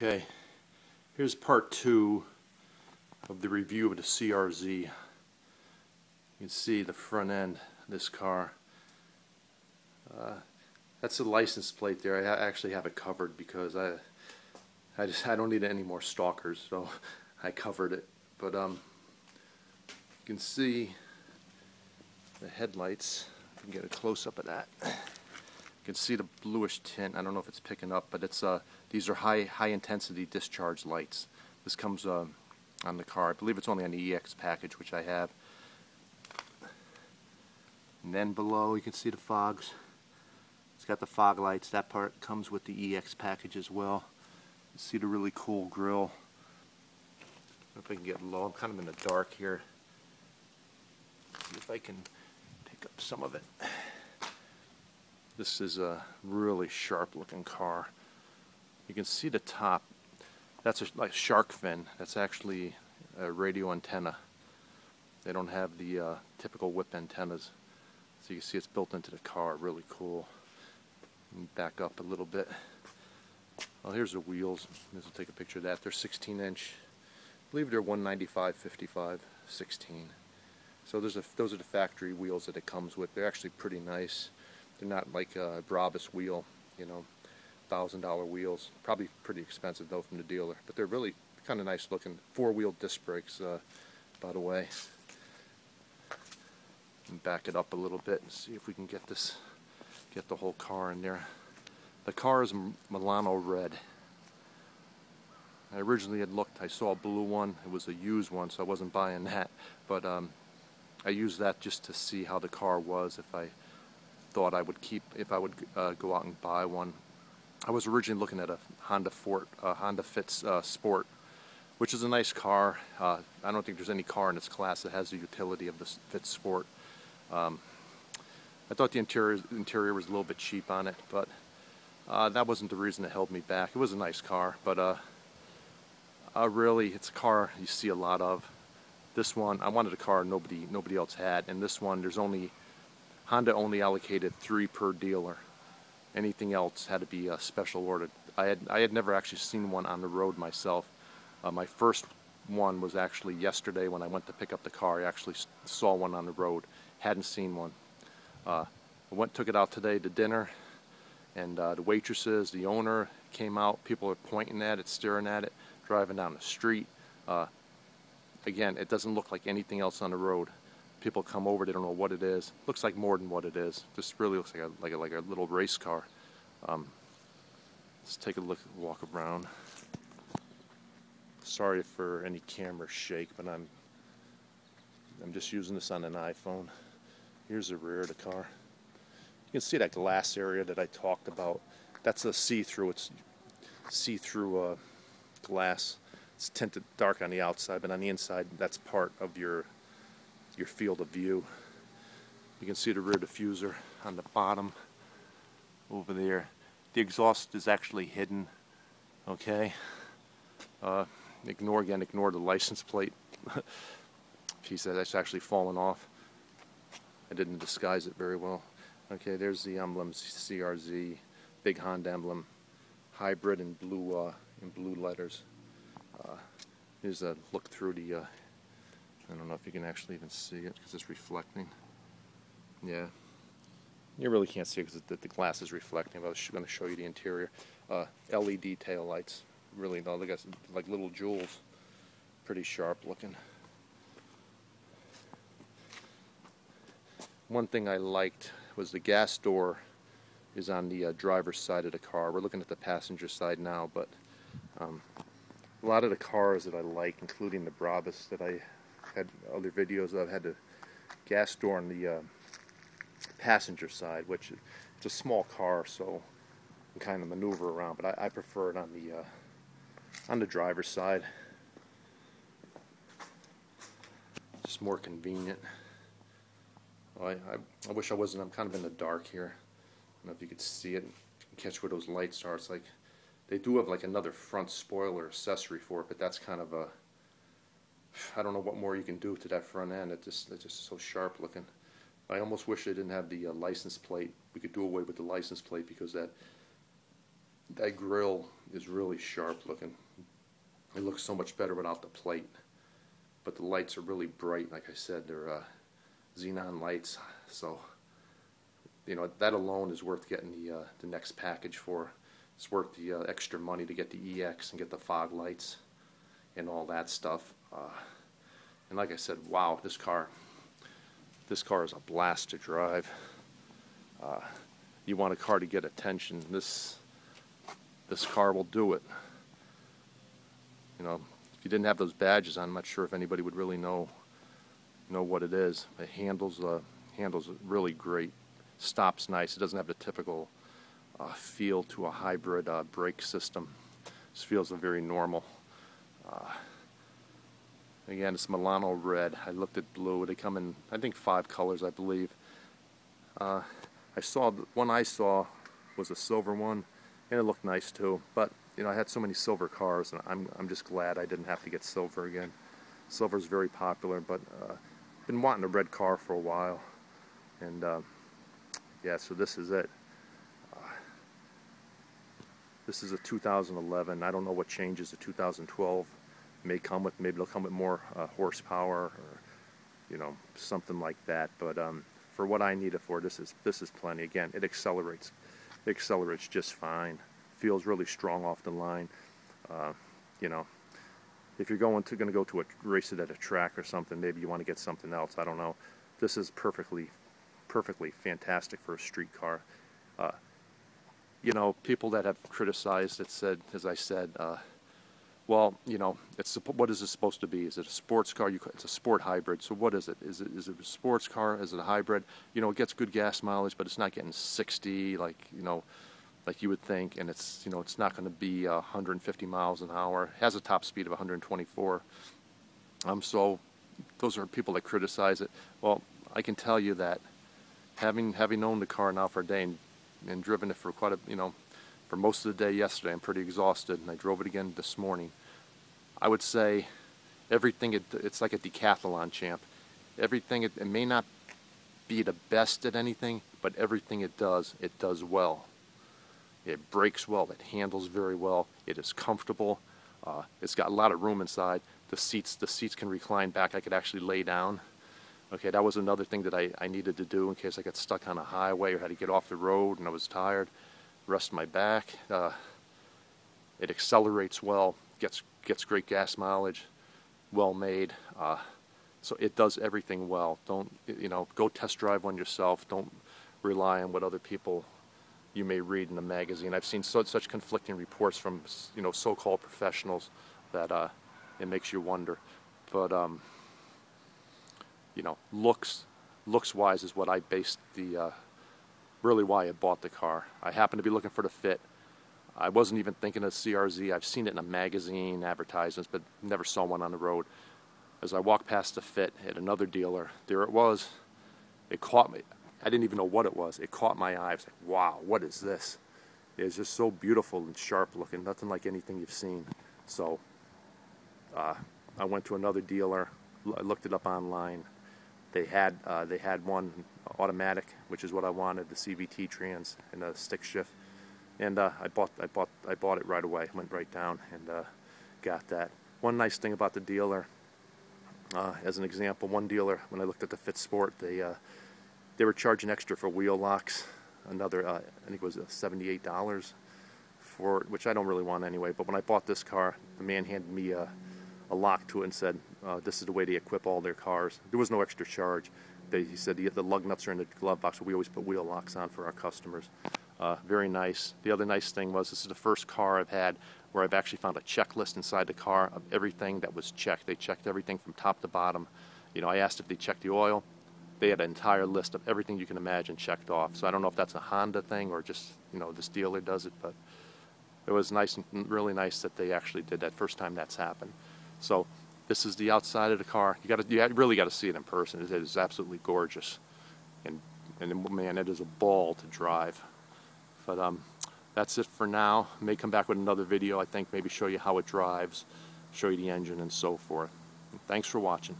Okay, here's part 2 of the review of the CRZ. You can see the front end of this car. That's the license plate there. I actually have it covered because I don't need any more stalkers, so I covered it. But you can see the headlights. I can get a close-up of that. You can see the bluish tint. I don't know if it's picking up, but it's these are high intensity discharge lights. This comes on the car. I believe it's only on the EX package, which I have. And then below you can see the fogs. It's got the fog lights. That part comes with the EX package as well. You see the really cool grille. I don't know if I can get low. I'm kind of in the dark here. See if I can pick up some of it. This is a really sharp looking car. You can see the top. That's like shark fin. That's actually a radio antenna. They don't have the typical whip antennas. So you can see it's built into the car. Really cool. Back up a little bit. Well, here's the wheels. This will take a picture of that. They're 16-inch. I believe they're 195/55 16. So those are the factory wheels that it comes with. They're actually pretty nice. They're not like a Brabus wheel, you know, $1,000 wheels. Probably pretty expensive though from the dealer, but they're really kind of nice looking. 4-wheel disc brakes, by the way. And back it up a little bit and see if we can get the whole car in there. The car is Milano red. I originally had looked. I saw a blue one. It was a used one, so I wasn't buying that. But I used that just to see how the car was. If I thought I would go out and buy one. I was originally looking at a Honda Fit Sport, which is a nice car. I don't think there's any car in its class that has the utility of the Fit Sport. I thought the interior was a little bit cheap on it, but that wasn't the reason that held me back. It was a nice car, but really, it's a car you see a lot of. This one, I wanted a car nobody else had, and this one, Honda only allocated 3 per dealer. Anything else had to be special ordered. I had never actually seen one on the road myself. My first one was actually yesterday when I went to pick up the car. I actually saw one on the road. Hadn't seen one. I took it out today to dinner, and the waitresses, the owner came out. People are pointing at it, staring at it, driving down the street. Again, it doesn't look like anything else on the road. People come over, they don't know what it is. Looks like more than what it is. This really looks like a little race car. Let's take a walk around. Sorry for any camera shake, but I'm just using this on an iPhone. Here's the rear of the car. You can see that glass area that I talked about. That's a see-through. It's see-through glass. It's tinted dark on the outside, but on the inside, that's part of your field of view. You can see the rear diffuser on the bottom over there. The exhaust is actually hidden. Okay. Ignore the license plate piece that's actually fallen off. I didn't disguise it very well. Okay, there's the emblem, CRZ, big Honda emblem, hybrid in blue letters. Here's a look through the. I don't know if you can actually even see it because it's reflecting. Yeah, you really can't see it because the glass is reflecting. But I was going to show you the interior. LED tail lights. Really, no, they got like little jewels. Pretty sharp looking. One thing I liked was the gas door is on the driver's side of the car. We're looking at the passenger side now, but a lot of the cars that I like, including the Brabus that I had other videos of, had the gas door on the passenger side, which it's a small car, so you can kind of maneuver around. But I prefer it on the driver's side. It's more convenient. Oh, I wish I wasn't. I'm kind of in the dark here. I don't know if you could see it. You can catch where those lights are. It's like they do have like another front spoiler accessory for it, but that's kind of a. I don't know what more you can do to that front end. It's just so sharp looking. I almost wish they didn't have the license plate. We could do away with the license plate because that that grill is really sharp looking. It looks so much better without the plate. But the lights are really bright. Like I said, they're xenon lights. So, you know, that alone is worth getting the next package for. It's worth the extra money to get the EX and get the fog lights and all that stuff. And like I said, wow, this car is a blast to drive. You want a car to get attention, this car will do it. You know, if you didn't have those badges on, I'm not sure if anybody would really know what it is. It handles really great. Stops nice. It doesn't have the typical feel to a hybrid brake system. This feels very normal. Again, it's Milano red. I looked at blue. They come in, I think, 5 colors, I believe. The one I saw was a silver one, and it looked nice too. But you know, I had so many silver cars, and I'm just glad I didn't have to get silver again. Silver is very popular, but been wanting a red car for a while, and yeah, so this is it. This is a 2011. I don't know what changes the 2012 may come with. Maybe it'll come with more horsepower, or you know, something like that. But for what I need it for, this is plenty. Again, it accelerates just fine. Feels really strong off the line. You know, if you're going to go to race it at a track or something, maybe you want to get something else. I don't know. This is perfectly fantastic for a street car. You know, people that have criticized it said, as I said, well, you know, what is it supposed to be? Is it a sports car? It's a sport hybrid. So what is it? Is it a sports car? Is it a hybrid? You know, it gets good gas mileage, but it's not getting 60 like you would think, and it's not going to be 150 miles an hour. It has a top speed of 124. So those are people that criticize it. Well, I can tell you that having owned the car now for a day and driven it for for most of the day yesterday, I'm pretty exhausted, and I drove it again this morning. I would say everything it's like a decathlon champ. Everything it may not be the best at anything, but everything it does well. It brakes well, it handles very well, it is comfortable, it's got a lot of room inside. The seats can recline back. I could actually lay down. Okay, that was another thing that I needed to do in case I got stuck on a highway or had to get off the road and I was tired. Rest my back. It accelerates well, gets great gas mileage, well made. So it does everything well. Don't go test drive one yourself. Don't rely on what other people you may read in the magazine. I've seen such conflicting reports from so-called professionals that it makes you wonder. But looks wise is what I based really why I bought the car. I happened to be looking for the Fit. I wasn't even thinking of CRZ. I've seen it in a magazine, advertisements, but never saw one on the road. As I walked past the Fit at another dealer, there it was. It caught me. I didn't even know what it was. It caught my eye. I was like, wow, what is this? It's just so beautiful and sharp looking, nothing like anything you've seen. So I went to another dealer. I looked it up online. They had one automatic, which is what I wanted, the CVT trans and a stick shift, and I bought it right away. Went right down and got that. One nice thing about the dealer, as an example, one dealer, when I looked at the Fit Sport, they were charging extra for wheel locks. Another, I think it was $78 for it, which I don't really want anyway. But when I bought this car, the man handed me a lock to it and said, this is the way they equip all their cars. There was no extra charge. He said the lug nuts are in the glove box, so we always put wheel locks on for our customers. Very nice. The other nice thing was this is the first car I've had where I've actually found a checklist inside the car of everything that was checked. They checked everything from top to bottom. I asked if they checked the oil. They had an entire list of everything you can imagine checked off. So I don't know if that's a Honda thing or just this dealer does it, but it was nice and really nice that they actually did that. First time that's happened. So this is the outside of the car. You really got to see it in person. It is absolutely gorgeous, and man, it is a ball to drive. But that's it for now. I may come back with another video. I think maybe show you how it drives, show you the engine, and so forth. Thanks for watching.